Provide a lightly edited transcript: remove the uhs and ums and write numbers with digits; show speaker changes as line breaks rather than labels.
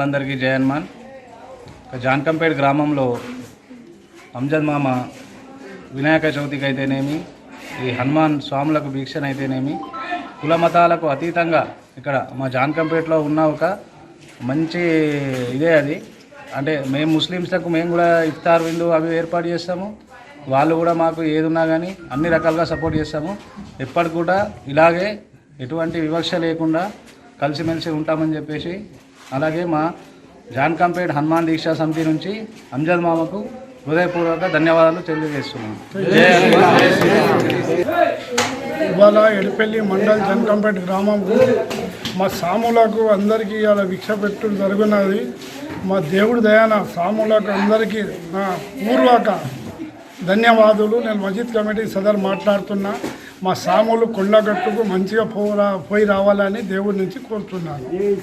అందరికీ జై హనుమాన్. జాన్కంపేట్ గ్రామంలో అంజద్ మామ వినాయక చవితికి అయితేనేమి, ఈ హనుమాన్ స్వాములకు భిక్షనైతేనేమి, కుల మతాలకు అతీతంగా ఇక్కడ మా జాన్కంపేట్లో ఉన్న ఒక మంచి ఇదే అది. అంటే మేము ముస్లిమ్స్లకు మేము కూడా ఇఫ్తార్ విందు అవి ఏర్పాటు చేస్తాము. వాళ్ళు కూడా మాకు ఏదున్నా కానీ అన్ని రకాలుగా సపోర్ట్ చేస్తాము. ఎప్పటికి కూడా ఇలాగే ఎటువంటి వివక్ష లేకుండా కలిసిమెలిసి ఉంటామని చెప్పేసి, అలాగే మా జాన్కంపేట్ హనుమాన్ దీక్షా సమితి నుంచి అంజద్ మామకు హృదయపూర్వక ధన్యవాదాలు తెలియజేస్తున్నాను.
ఇవాళ ఎడిపల్లి మండల్ జాన్కంపేట్ గ్రామంకు మా సాములకు అందరికీ ఇలా భిక్ష పెట్టు జరుగుతున్నది. మా దేవుడి దయాన సాములకు అందరికీ నా పూర్వక ధన్యవాదాలు. నేను మస్జిద్ కమిటీ సదర్ మాట్లాడుతున్నా. మా సాములు కొండగట్టుకు మంచిగా పోయి రావాలని దేవుడి నుంచి కోరుతున్నాను.